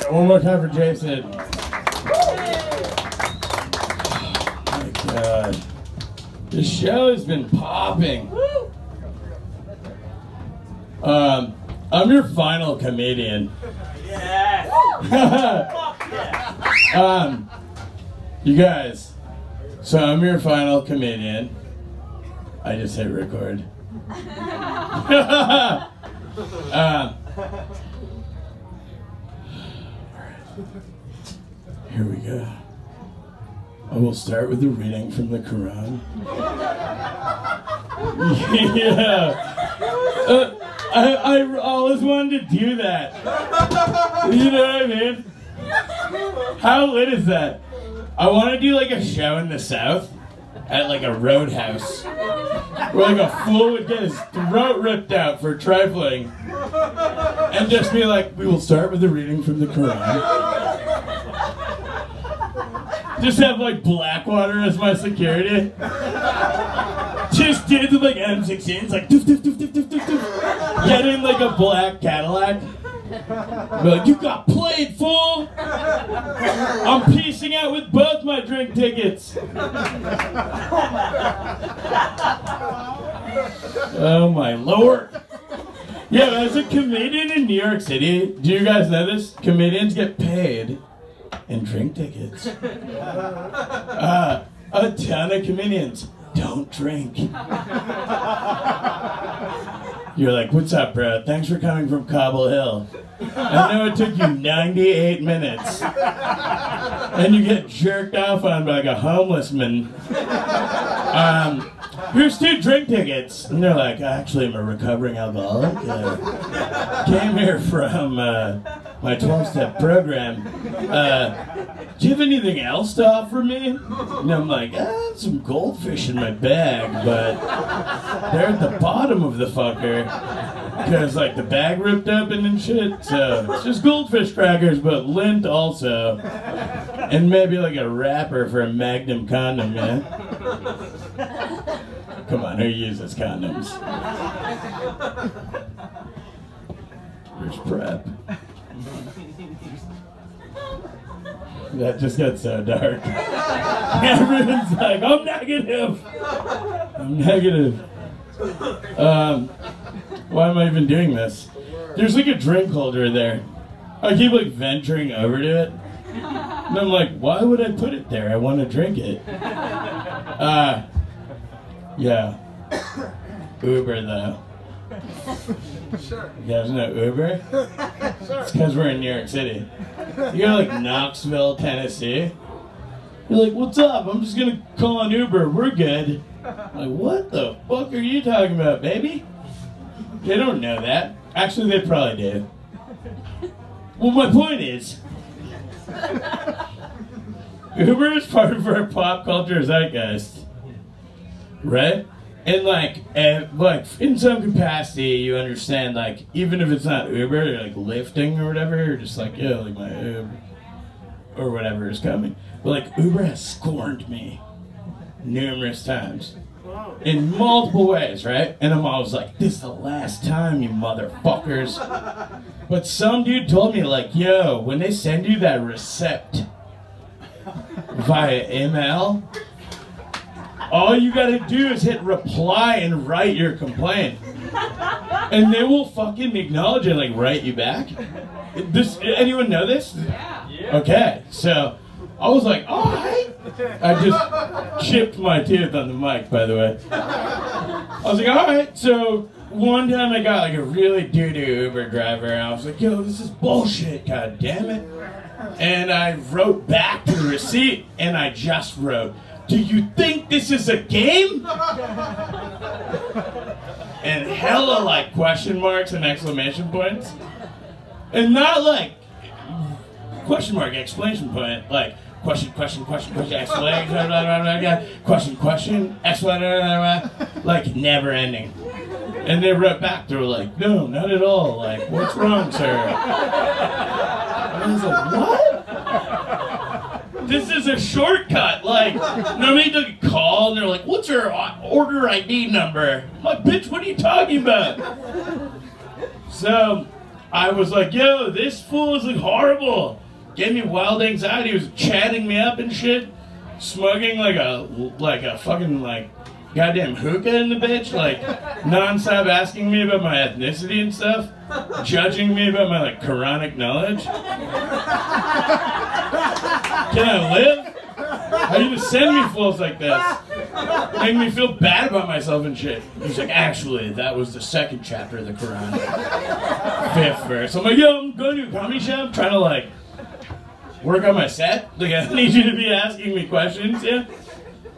One more time for Jason. Oh my God. The show has been popping. I'm your final comedian. Yes. You guys, so I'm your final comedian. I just hit record. Here we go. I will start with a reading from the Quran. Yeah. I always wanted to do that. You know what I mean? How lit is that? I want to do like a show in the South at like a roadhouse where like a fool would get his throat ripped out for trifling and just be like, we will start with a reading from the Quran. Just have like Blackwater as my security. Just dudes with like M16s, like doof doof doof doof doof doof doof. Get in like a black Cadillac. Be like, you got played, fool! I'm piecing out with both my drink tickets. Oh my Lord. Yeah, as a comedian in New York City, do you guys know this? Comedians get paid in drink tickets. A ton of comedians don't drink. You're like, what's up, bro? Thanks for coming from Cobble Hill. I know it took you 98 minutes. And you get jerked off on by like a homeless man. Here's 2 drink tickets. And they're like, actually, I'm a recovering alcoholic. Came here from my 12-step program. Do you have anything else to offer me? And I'm like, I have some goldfish in my bag, but they're at the bottom of the fucker. Because like the bag ripped open and shit. So it's just goldfish crackers, but lint also. And maybe like a wrapper for a Magnum condom, man. Come on, who uses condoms? Here's prep. That just got so dark. Everyone's like, I'm negative. I'm negative. Why am I even doing this? There's like a drink holder there. I keep like venturing over to it. And I'm like, why would I put it there? I want to drink it. Yeah. Uber though. Sure. You guys know Uber? It's because we're in New York City. You go to like Knoxville, Tennessee. You're like, what's up? I'm just gonna call an Uber. We're good. I'm like, what the fuck are you talking about, baby? They don't know that. Actually, they probably do. Well, my point is, Uber is part of our pop culture zeitgeist, right? And like in some capacity, you understand, like, even if it's not Uber, or like lifting or whatever, you're just like, yeah, like my Uber or whatever is coming. But like Uber has scorned me numerous times in multiple ways, right? And I'm always like, this is the last time, you motherfuckers. But some dude told me, like, yo, when they send you that receipt via email, all you gotta do is hit reply and write your complaint. And they will fucking acknowledge it, like write you back. Anyone know this? Yeah. Okay, so I was like, alright. I just chipped my tooth on the mic, by the way. I was like, alright, so one time I got like a really doo-doo Uber driver and I was like, yo, this is bullshit, god damn it. And I wrote back to the receipt and I just wrote, do you think this is a game? And hella like question marks and exclamation points. And not like question mark, exclamation point, like question, question, question, question, exclamation, blah, blah, blah, blah, blah, question, question, exclamation, blah, blah, blah, like never ending. And they wrote back, they were like, no, not at all, like, what's wrong, sir? And I was like, what? This is a shortcut, like, nobody took a call and they're like, what's your order ID number? I'm like, bitch, what are you talking about? So, I was like, yo, this fool is like horrible. Gave me wild anxiety. He was chatting me up and shit. Smoking like a fucking like goddamn hookah in the bitch. Like non-stop asking me about my ethnicity and stuff. Judging me about my like Quranic knowledge. Can I live? How do you just send me fools like this? Make me feel bad about myself and shit. He's like, actually, that was the second chapter of the Quran. 5th verse. I'm like, yo, I'm going to a comedy shop, trying to like work on my set. Like, I need you to be asking me questions, yeah?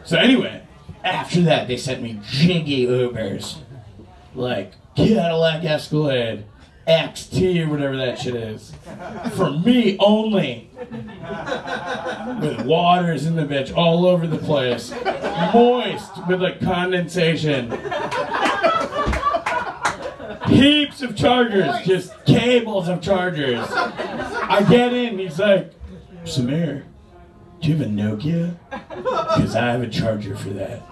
So anyway, after that, they sent me jiggy Ubers. Like, Cadillac Escalade, XT, or whatever that shit is. For me only. With waters in the bitch all over the place. Moist with like condensation. Heaps of chargers, just cables of chargers. I get in, he's like, Sameer, do you have a Nokia? Because I have a charger for that.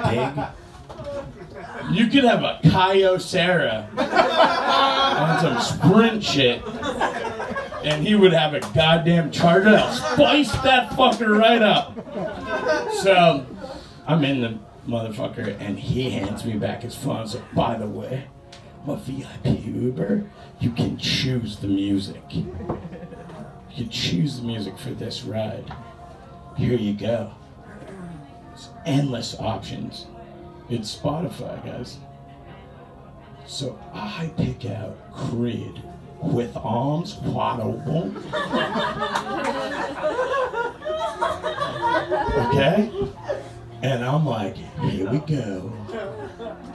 Big. You could have a Kyocera on some Sprint shit, and he would have a goddamn charger that'll spice that fucker right up. So, I'm in the motherfucker, and he hands me back his phone. So, by the way, I'm a VIP Uber. You can choose the music. You can choose the music for this ride. Here you go. There's endless options. It's Spotify, guys. So I pick out Creed with arms wide open. Okay? And I'm like, here we go.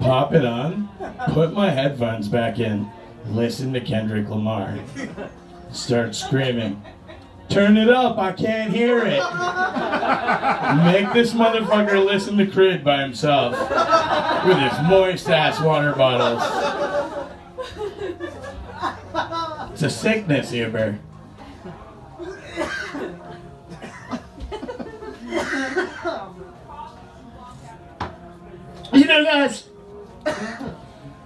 Pop it on, put my headphones back in, listen to Kendrick Lamar. Start screaming. Turn it up, I can't hear it. Make this motherfucker listen to Creed by himself with his moist ass water bottles. It's a sickness, Uber. You know, guys,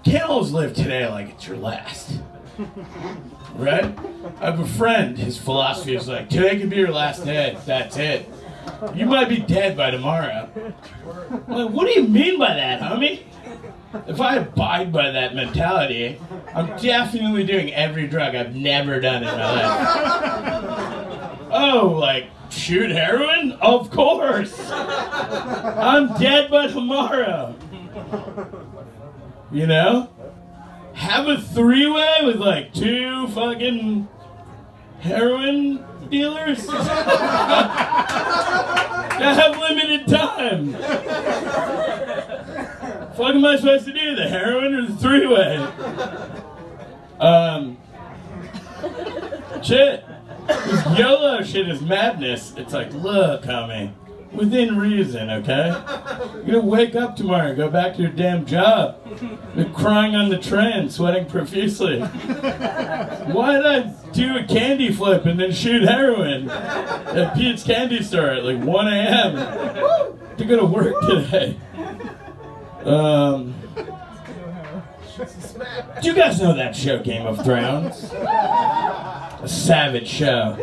can't always live today like it's your last. Right? I have a friend, his philosophy is like, today could be your last day, that's it. You might be dead by tomorrow. I'm like, what do you mean by that, homie? If I abide by that mentality, I'm definitely doing every drug I've never done in my life. Oh, like, shoot heroin? Of course! I'm dead by tomorrow. You know? Have a three-way with like 2 fucking heroin dealers? I have limited time. What am I supposed to do? The heroin or the three-way? Shit. This YOLO shit is madness. It's like, look, homie. Within reason, okay? You're gonna wake up tomorrow and go back to your damn job. You're crying on the train, sweating profusely. Why did I do a candy flip and then shoot heroin at Pete's Candy Store at like 1 a.m. to go to work today? Do you guys know that show, Game of Thrones? A savage show.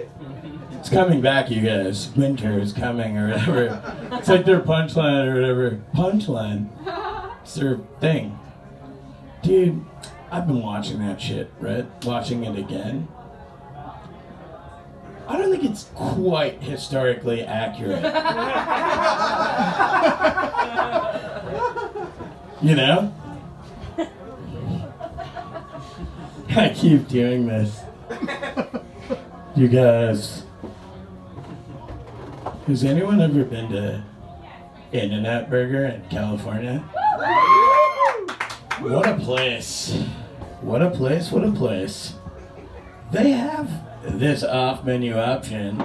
It's coming back, you guys. Winter is coming, or whatever. It's like their punchline, or whatever. Punchline? It's their thing. Dude, I've been watching that shit, right? Watching it again. I don't think it's quite historically accurate. You know? I keep doing this. You guys... Has anyone ever been to In-N-Out Burger in California? What a place. What a place, what a place. They have this off-menu option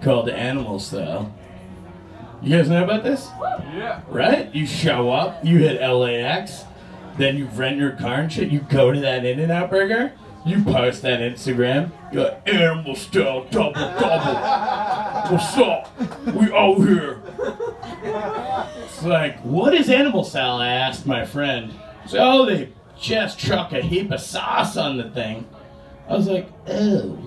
called Animal Style. You guys know about this? Yeah. Right? You show up, you hit LAX, then you rent your car and shit, you go to that In-N-Out Burger, you post that Instagram, you're like, Animal Style, double, double. What's up? We out here. It's like, what is Animal Style? I asked my friend. So, oh, they just chuck a heap of sauce on the thing. I was like, oh.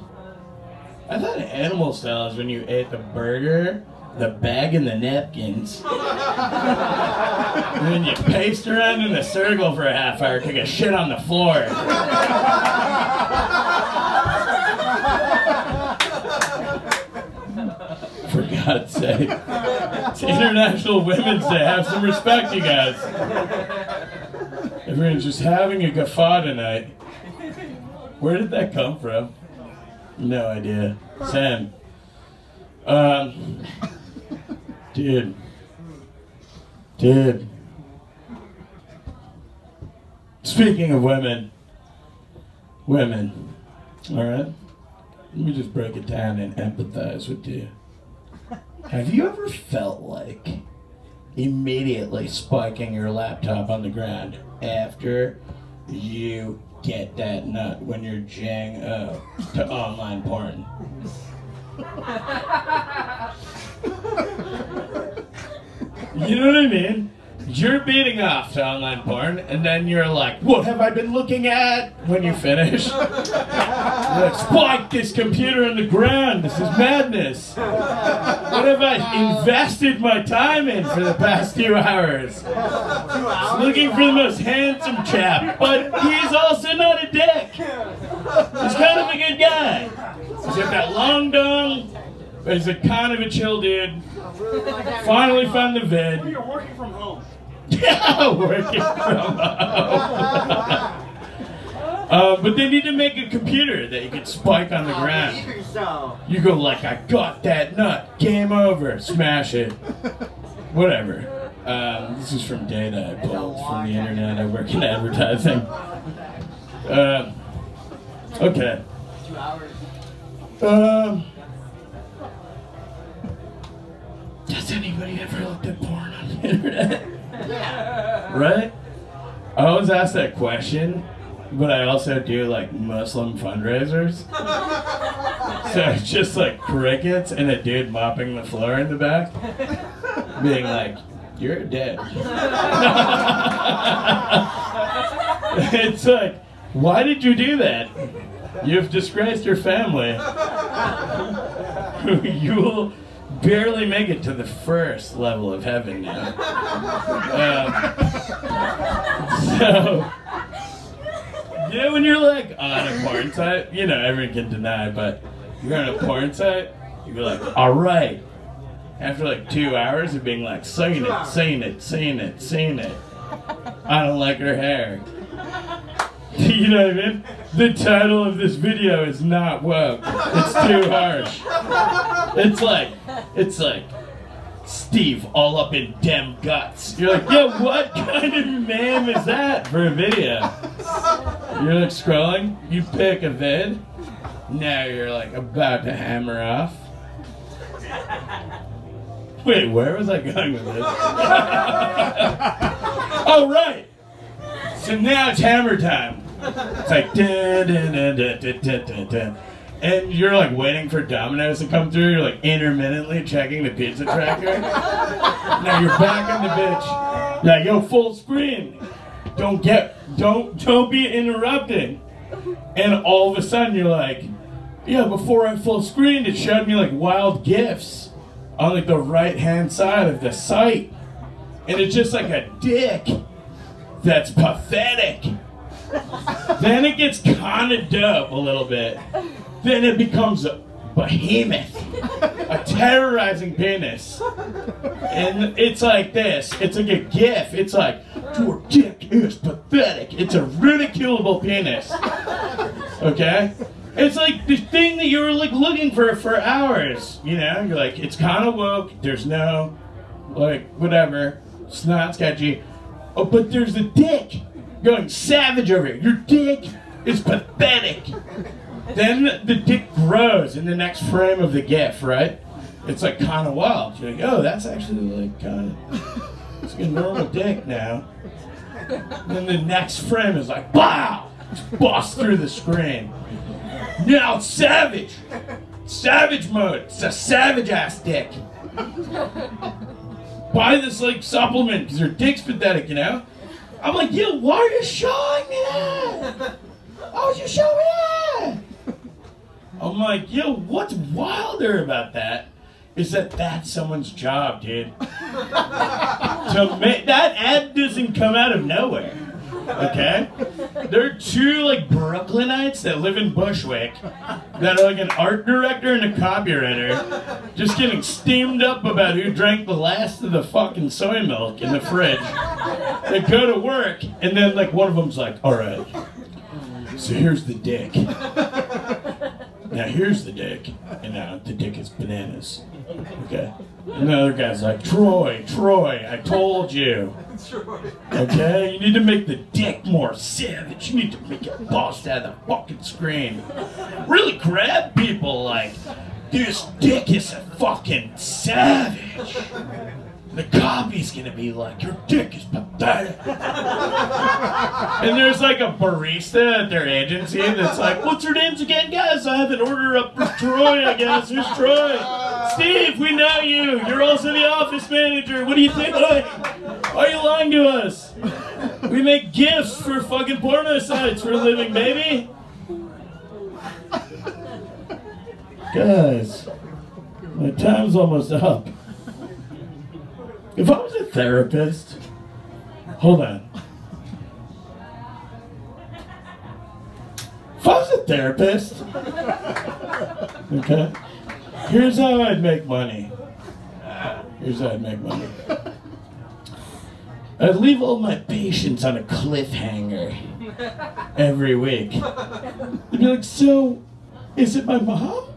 I thought animal style is when you ate the burger, the bag, and the napkins. And then you paced around in a circle for a half hour, took a shit on the floor. For God's sake. It's International Women's Day. Have some respect, you guys. Everyone's just having a guffaw tonight. Where did that come from? No idea. Sam. Dude. Speaking of women. Alright? Let me just break it down and empathize with you. Have you ever felt like immediately spiking your laptop on the ground after you get that nut when you're jang up to online porn? You know what I mean? You're beating off to online porn, and then you're like, what have I been looking at? When you finish, you're like, spike this computer on the ground. This is madness. What have I invested my time in for the past 2 hours? Looking for the most handsome chap, but he's also not a dick. He's kind of a good guy. He's got that long dong, but he's a kind of a chill dude. Finally found the vid. You're working from home. Yeah, working from home. But they need to make a computer that you can spike on the ground. You go like, I got that nut. Game over. Smash it. Whatever. This is from data I pulled from the internet. I work in advertising. Okay. 2 hours. Does anybody ever look at porn on the internet? Yeah. Right? I always ask that question, but I also do like Muslim fundraisers. So it's just like crickets and a dude mopping the floor in the back, being like, you're dead. It's like, why did you do that? You've disgraced your family. You will barely make it to the first level of heaven now. So, you know when you're like on a porn site, you know everyone can deny, but you're on a porn site, you're like, alright. After like 2 hours of being like, saying it. I don't like her hair. You know what I mean? The title of this video is not woke. It's too harsh. It's like, Steve all up in dem guts. You're like, yeah, what kind of name is that for a video? You're like scrolling, you pick a vid, now you're like about to hammer off. Wait, where was I going with this? Oh, right. So now it's hammer time. It's like dun, dun, dun, dun, dun, dun, dun, dun. And you're like waiting for Domino's to come through. You're like intermittently checking the pizza tracker. Now you're back on the bitch. You're like, yo, full screen. Don't be interrupting. And all of a sudden you're like, yeah, before I full screened, it showed me like wild GIFs on like the right hand side of the site. And it's just like a dick that's pathetic. Then it gets kind of dope a little bit. Then it becomes a behemoth, a terrorizing penis. And it's like this. It's like a GIF. It's like, your dick is pathetic. It's a ridiculable penis. Okay? It's like the thing that you were like looking for hours. You know? You're like, it's kind of woke. There's no, like, whatever. It's not sketchy. Oh, but there's a dick going savage over it. Your dick is pathetic. Then the dick grows in the next frame of the GIF, right? It's like kind of wild. You're like, oh, that's actually like kind of, it's like a normal dick now. Then the next frame is like, wow, just busts through the screen. Now it's savage. Savage mode. It's a savage ass dick. Buy this like supplement because your dick's pathetic, you know? I'm like, yo, why are you showing me that? Why would you show me that? I'm like, yo, what's wilder about that is that that's someone's job, dude. To make that ad doesn't come out of nowhere. Okay? There are two like Brooklynites that live in Bushwick that are like an art director and a copywriter just getting steamed up about who drank the last of the fucking soy milk in the fridge. They go to work and then like one of them's like, alright, so here's the dick. Now here's the dick. And now the dick is bananas. Okay? And the other guy's like, Troy, I told you. Okay? You need to make the dick more savage. You need to make it bust out of the fucking screen. Really grab people like, this dick is a fucking savage. The copy's gonna be like, your dick is pathetic. And there's like a barista at their agency that's like, what's your names again, guys? I have an order up for Troy, I guess. Who's Troy? Steve, we know you. You're also the office manager. What do you think? Why are you lying to us? We make gifts for fucking porno sites for a living, baby. Guys, my time's almost up. If I was a therapist, hold on. If I was a therapist, okay, here's how I'd make money. Here's how I'd make money. I'd leave all my patients on a cliffhanger every week. They'd be like, so, is it my mom?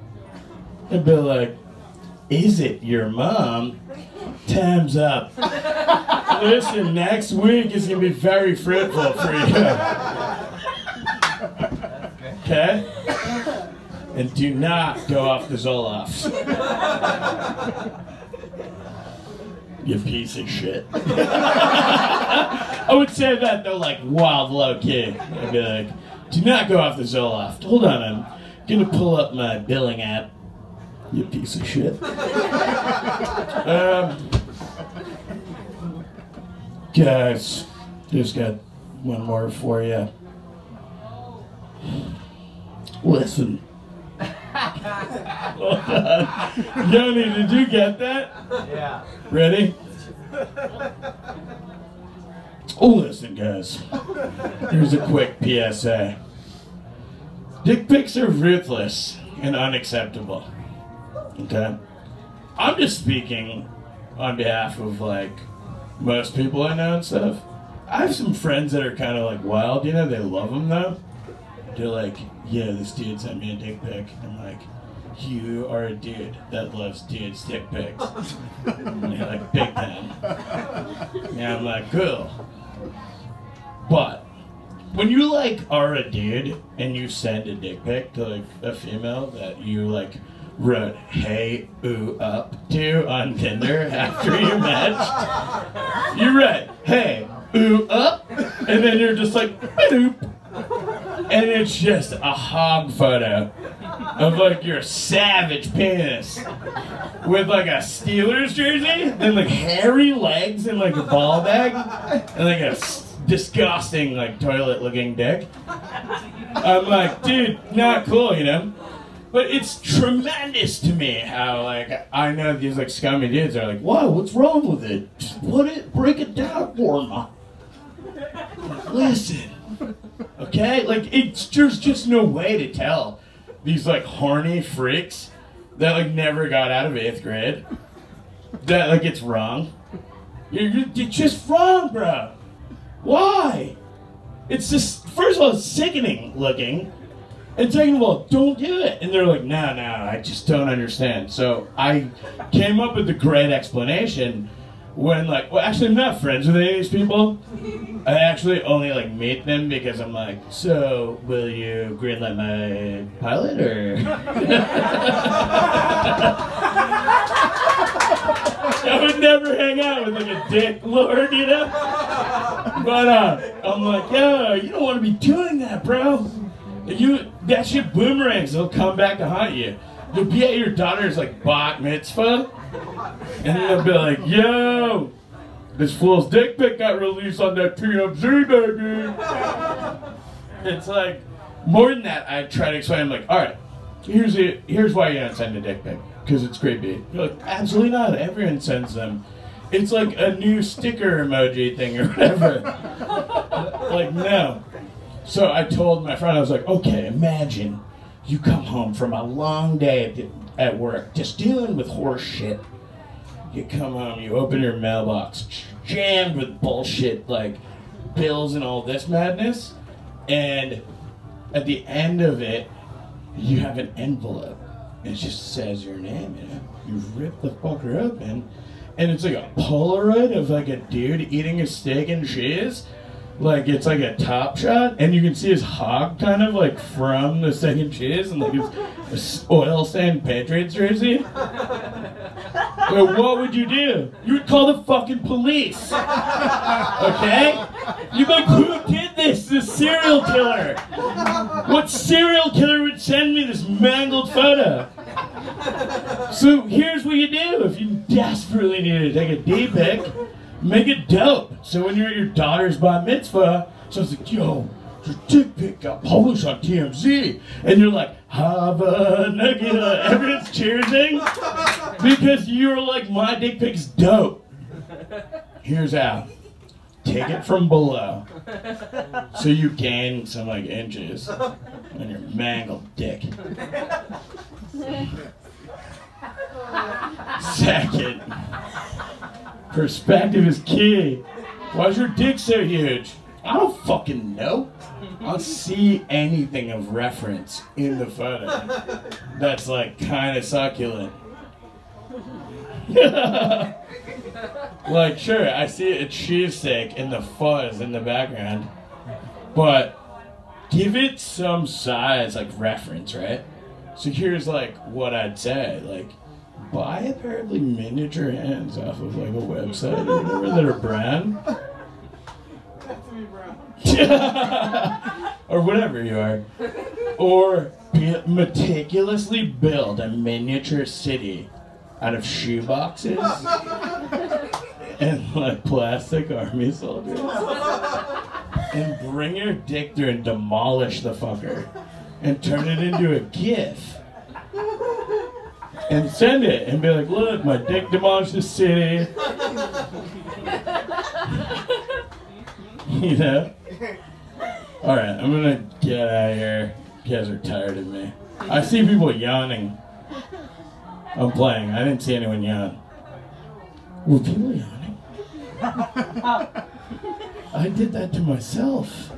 I'd be like, is it your mom? Time's up. Listen, next week is going to be very fruitful for you. Okay? And do not go off the Zolofts. You piece of shit. I would say that though, like wild low key. I'd be like, do not go off the Zoloft. Hold on, I'm going to pull up my billing app. You piece of shit. Guys, just got one more for you. Listen. Yoni, did you get that? Yeah. Ready? Oh, listen, guys. Here's a quick PSA. Dick pics are ruthless and unacceptable. Okay? I'm just speaking on behalf of, like, most people I know and stuff. I have some friends that are kind of, like, wild, you know? They love them, though. They're like, yeah, this dude sent me a dick pic. I'm like, you are a dude that loves dudes' dick pics. And they're like, big time. And I'm like, cool. But when you, like, are a dude and you send a dick pic to, like, a female that you, like, wrote hey, ooh, up to on Tinder after you matched, you write hey, ooh, up, and then you're just like, boop. And it's just a hog photo of like your savage penis with like a Steelers jersey and like hairy legs and like a ball bag and like a disgusting like toilet looking dick. I'm like, dude, not cool, you know? But it's tremendous to me how like I know these like scummy dudes are like, whoa, what's wrong with it? Just break it down for me. Listen. Okay? Like, there's just no way to tell these, like, horny freaks that, like, never got out of 8th grade that, like, it's wrong. You're just wrong, bro. Why? It's just, first of all, it's sickening looking. And second of all, don't do it. And they're like, no, I just don't understand. So I came up with a great explanation when, like, well, actually, I'm not friends with any of these people. I actually only, like, meet them because I'm like, so, will you greenlight my pilot, or? I would never hang out with, like, a dick lord, you know? But, I'm like, yo, you don't want to be doing that, bro. That shit boomerangs, they'll come back to haunt you. You'll be at your daughter's, like, bat mitzvah, and they'll be like, yo, this fool's dick pic got released on that TMZ, baby. It's like, more than that, I try to explain, I'm like, alright, here's why you don't send a dick pic. Because it's creepy. You're like, absolutely not, everyone sends them. It's like a new sticker emoji thing or whatever. Like, no. So I told my friend, I was like, okay, imagine you come home from a long day at work, just dealing with horse shit. You come home, you open your mailbox, jammed with bullshit, like bills and all this madness, and at the end of it, you have an envelope. It just says your name, you know? You rip the fucker open, and it's like a Polaroid of like a dude eating a steak and cheese. Like it's like a top shot, and you can see his hog kind of like from the steak and cheese, and like his oil stained Patriots jersey. So what would you do? You would call the fucking police. Okay? You'd be like, who did this? This serial killer. What serial killer would send me this mangled photo? So here's what you do if you desperately need to take a D-pic. Make it dope. So when you're at your daughter's bar mitzvah, someone's like, yo, your dick pic got published on TMZ. And you're like, Hava Nagila. Everyone's cheering because you're like, my dick pic's dope. Here's how. Take it from below. So you gain some like inches on your mangled dick. Second. Perspective is key. Why's your dick so huge? I don't fucking know. I'll see anything of reference in the photo that's like kind of succulent. Like, sure, I see a cheesesteak and the fuzz in the background, but give it some size, like reference, right? So here's like what I'd say, like, buy a pair of like miniature hands off of like a website or whatever that are brown. Or whatever you are. Or meticulously build a miniature city out of shoe boxes and like plastic army soldiers. And bring your dick through and demolish the fucker. And turn it into a GIF. And send it and be like, look, my dick demolished the city. You know? Alright, I'm gonna get out of here. You guys are tired of me. I see people yawning. I'm playing. I didn't see anyone yawn. Were people yawning? I did that to myself.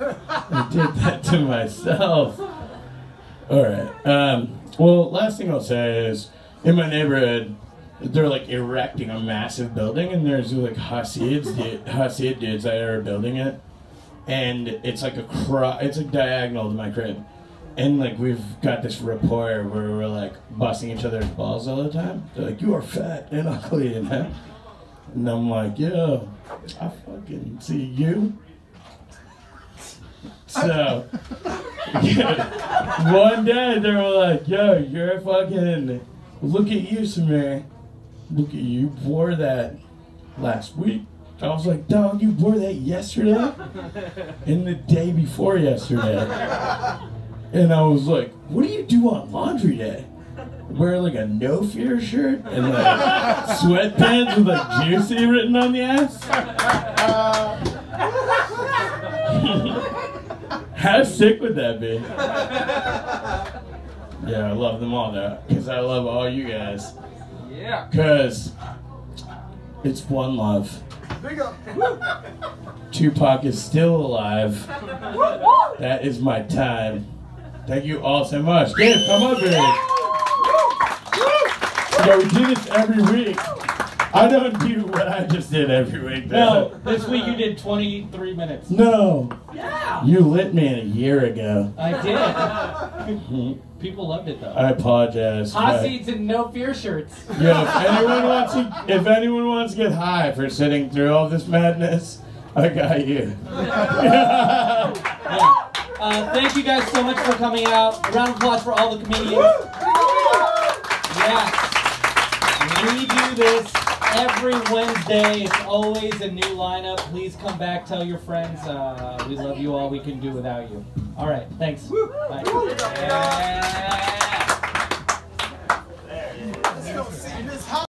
I did that to myself. Alright. Well, last thing I'll say is, in my neighborhood, they're like erecting a massive building, and there's like Hasid dudes that are building it, and it's like it's like diagonal to my crib, and like we've got this rapport where we're like busting each other's balls all the time. They're like, you are fat and ugly, you know? And I'm like, yo, I fucking see you. So, one day they were like, yo, you're fucking, look at you, SAMEER. Look at you, wore that last week. I was like, dog, you wore that yesterday? And the day before yesterday. And I was like, what do you do on laundry day? Wear like a no fear shirt and like sweatpants with like juicy written on the ass? How sick would that be? Yeah, I love them all though, because I love all you guys. Yeah. Because it's one love. Big up. Tupac is still alive. That is my time. Thank you all so much. Dave, come up here. Yeah, we do this every week. I don't do what I just did every week. No, this week you did 23 minutes. No. Yeah. You lit me a year ago. I did. People loved it though. I apologize. Hot seats and no fear shirts. Yo, if anyone wants to get high for sitting through all this madness, I got you. Yeah. Thank you guys so much for coming out. A round of applause for all the comedians. Yes. We do this every Wednesday. It's always a new lineup. Please come back. Tell your friends. We love you all. We can do without you. All right. Thanks. Bye. Let's go see this house.